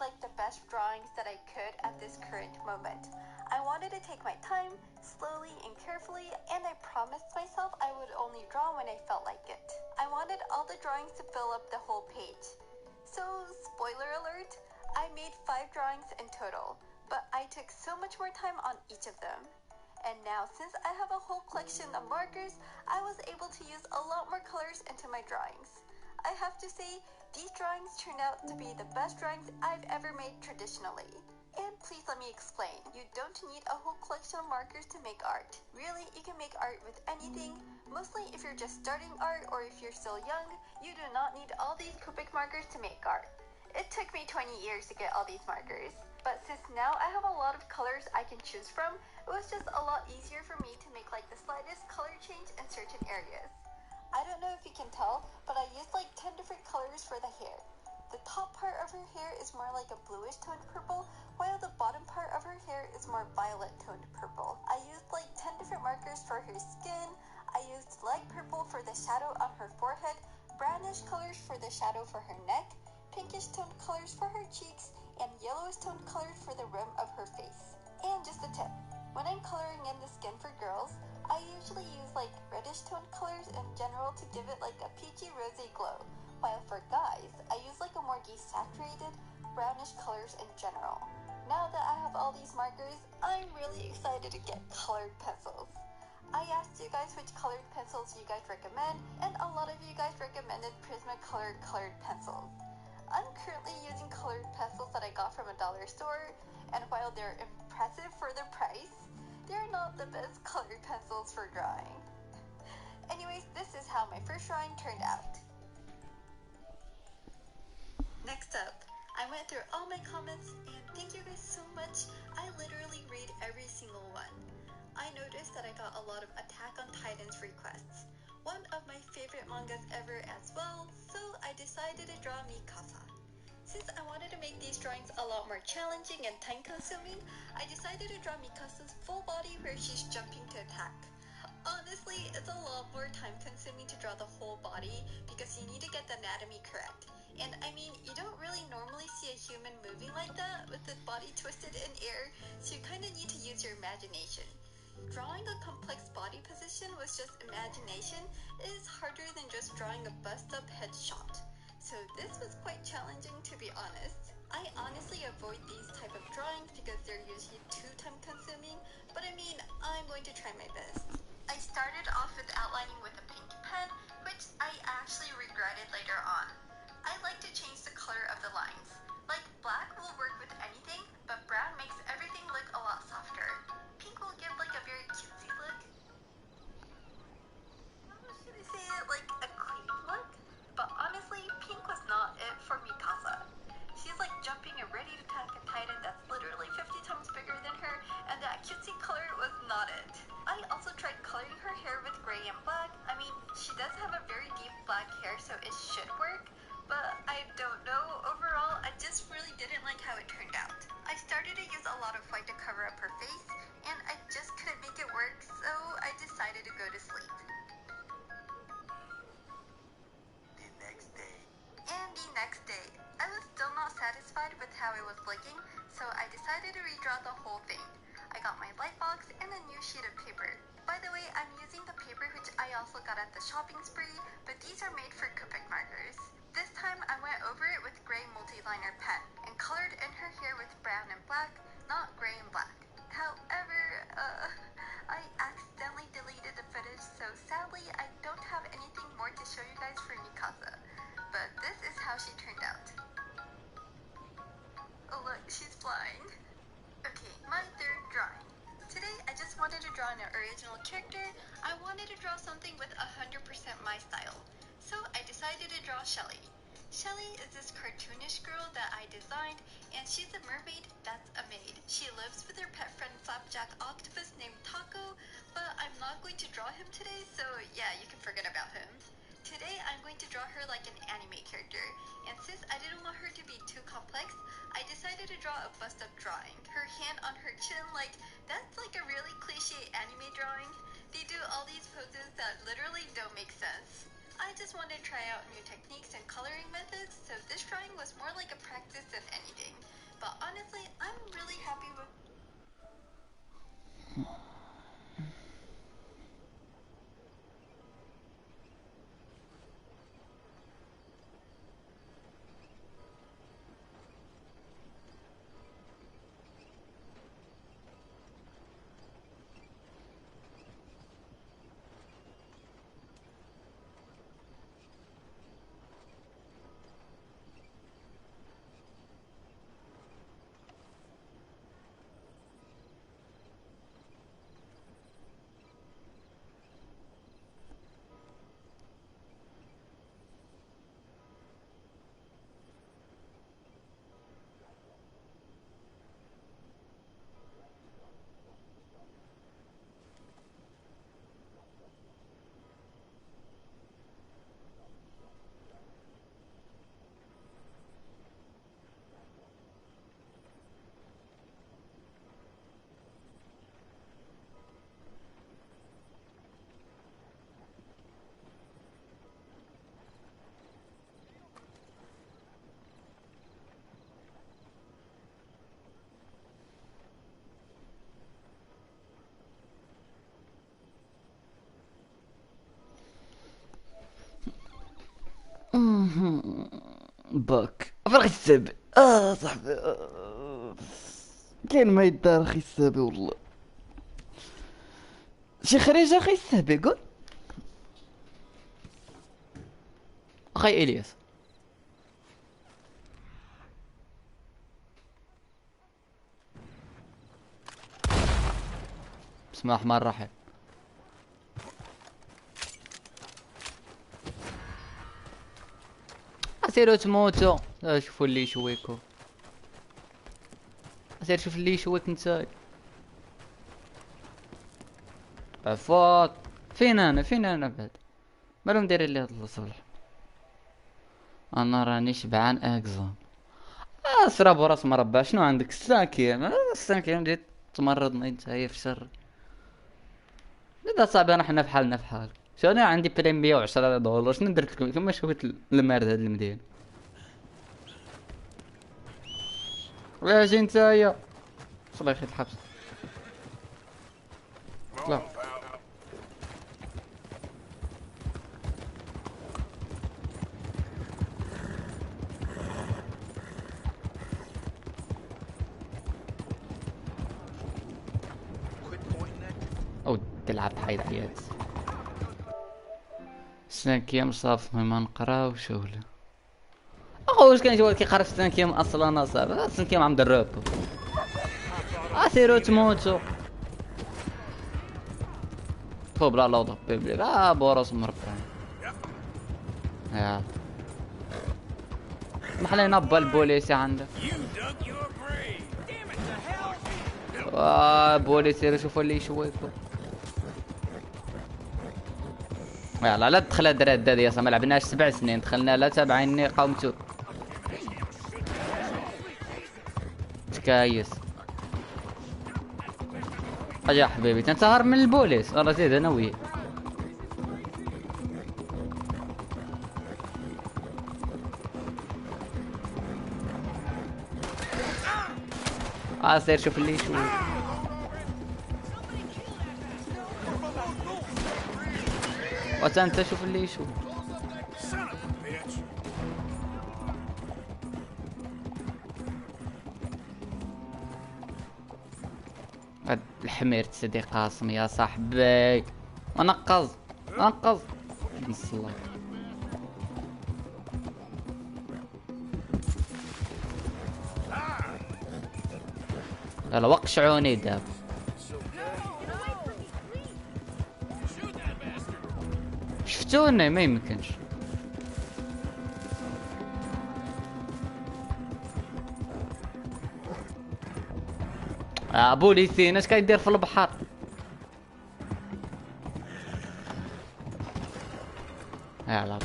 make like the best drawings that I could at this current moment. I wanted to take my time, slowly and carefully, and I promised myself I would only draw when I felt like it. I wanted all the drawings to fill up the whole page. So, spoiler alert, I made 5 drawings in total, but I took so much more time on each of them. And now, since I have a whole collection of markers, I was able to use a lot more colors into my drawings. I have to say, these drawings turned out to be the best drawings I've ever made traditionally. And please let me explain, you don't need a whole collection of markers to make art. Really, you can make art with anything. Mostly if you're just starting art or if you're still young, you do not need all these Copic markers to make art. It took me 20 years to get all these markers. But since now I have a lot of colors I can choose from, it was just a lot easier for me to make like the slightest color change in certain areas. I don't know if you can tell, but I used like 10 different colors for the hair. The top part of her hair is more like a bluish toned purple, while the bottom part of her hair is more violet toned purple. I used like 10 different markers for her skin. I used light purple for the shadow on her forehead, brownish colors for the shadow for her neck, pinkish toned colors for her cheeks, and yellowish toned colors for the rim of her face. And just a tip, when I'm coloring in the skin for girls, I usually use like reddish toned colors in general to give it like a peachy rosy glow, while for guys, I use like a more desaturated, brownish colors in general. Now that I have all these markers, I'm really excited to get colored pencils. I asked you guys which colored pencils you guys recommend, and a lot of you guys recommended Prismacolor colored pencils. I'm currently using colored pencils that I got from a dollar store, and while they're impressive for their price, they're not the best colored pencils for drawing. Anyways, this is how my first drawing turned out. Next up, I went through all my comments, and thank you guys so much. I literally read every single one. I noticed that I got a lot of Attack on Titan's requests, one of my favorite mangas ever as well, so I decided to draw Mikasa. Since I wanted to make these drawings a lot more challenging and time-consuming, I decided to draw Mikasa's full body where she's jumping to attack. Honestly, it's a lot more time-consuming to draw the whole body because you need to get the anatomy correct. And I mean, you don't really normally see a human moving like that with the body twisted in air, so you kind of need to use your imagination. Drawing a complex body position with just imagination is harder than just drawing a bust-up headshot. So this was quite challenging, to be honest. I honestly avoid these type of drawings because they're usually too time-consuming, but I mean, I'm going to try my best. I started off with outlining with a pink pen, which I actually regretted later on. I like to change the color of the lines. Like, black will work with anything, but brown makes everything look a lot softer. Pink will give like a very cutesy look. How should I say it? Like a clean look? But honestly, pink was not it for Mikasa. She's like jumping and ready to attack a titan that's literally 50 times bigger than her, and that cutesy color was not it. I also tried coloring her hair with gray and black. I mean, she does have a very deep black hair, so it should work, but I don't know. Overall, I just really didn't like how it turned out. I started to use a lot of white to cover up her face, and I just couldn't make it work, so I decided to go to sleep. The next day, I was still not satisfied with how it was looking, so I decided to redraw the whole thing. I got my light box and a new sheet of paper. By the way, I'm using the paper which I also got at the shopping spree, but these are made for Copic markers. This time I went over it with gray multi-liner pen and colored in her hair with brown and black, not gray and black. However, I accidentally deleted the footage, so sadly I don't have anything more to show you guys for Mikasa. But this is how she turned out. Oh look, she's flying. Okay, my third drawing. Today I just wanted to draw an original character. I wanted to draw something with 100% my style. So I decided to draw Shelly. Shelly is this cartoonish girl that I designed, and she's a mermaid that's a maid. She lives with her pet friend Flapjack Octopus named Taco, but I'm not going to draw him today, so yeah, you can forget about him. Today I'm going to draw her like an anime character, and since I didn't want her to be too complex, I decided to draw a bust-up drawing. Her hand on her chin, like, that's like a really cliche anime drawing. They do all these poses that literally don't make sense. I just wanted to try out new techniques and coloring methods, so this drawing was more like a practice than anything. باك فرق السابع صاحبي كاين ما يدار اخي السابع والله شي خريجة اخي السابع قول اخي الياس بسم الله الرحمن الرحيم سيرو تموتو شوفوا اللي يشويكو سير شوف اللي يشويك نتايا عفاط فين انا بعد مالهم دايرين لي هاد الصبح انا راني شبعان اكزون سراب راس مربع شنو عندك الساكيم الساكيم ديت تمرضني نتايا في شر لا صاحبي انا حنا في حال شو انا عندي بريم 110 دولار شنو درت لكم كما شوفت المارد هاد المدينه واش نتايا الله يخلي الحبس طلع او تلعب حيد حيات 5 ايام صافي ما نقراوش ولا اخو واش كان جوال كيقرا في 5 ايام اصلا صافي 5 ايام عم دربو سيرو تموتو فو بلا لوضة بيبليك بوراس مربع يا محلي نبا البوليسي عندك بوليسي شوفوا اللي يشويكو يلا لا تدخل الدراد هادي يا ما لعبناش 7 سنين دخلنا لا تابعيني قومتو تكايس اجا حبيبي تنتهر من البوليس راه زيد انا وياه سير شوف اللي يشوف انت شوف اللي يشوف هاد الحمير تسدي قاسم يا صاحبي انقز نص الله يلا وقشعوني داب شفتوني ما يمكنش بوليسين اش كيدير في البحر يلا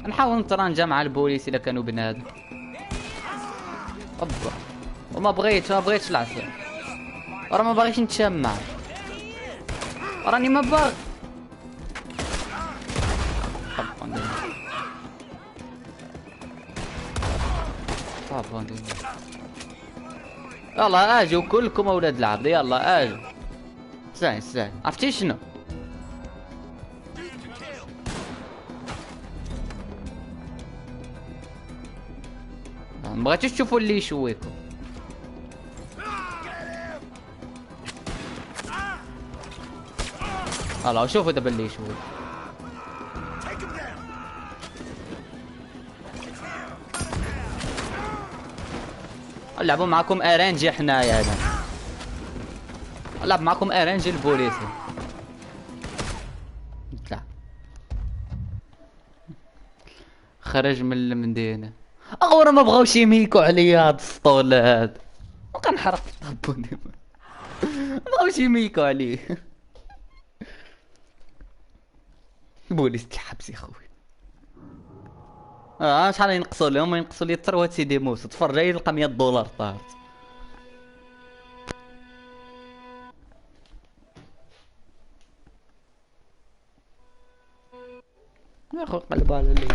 نحاول نترانجا مع البوليس الا كانوا بنادم اوبا وما بغيتش العصير راه ما باغيش نتشمع راني ما باغي صافون ديما. يلا اجيو كلكم اولاد العبد، يلا اجيو. ساعي عرفتي شنو؟ مبغيتوش تشوفوا اللي يشويكم. الله شوفوا دابا اللي يشوي. نلعبوا معكم ارانجي حنايا هذا. نلعب معكم ارانجي البوليسي. لا خرج من المدينة. اغورا ما بغاوش يميكو عليا هاد السطولات وكنحرق طابوني. ما بغاوش يميكو عليه. البوليس تحبس يا خويا. شحال ينقصوا لهم؟ ينقصوا لي الثروات سيدي موسى. تفرج يلقى $100 طارت. يا اخو قلب على اللي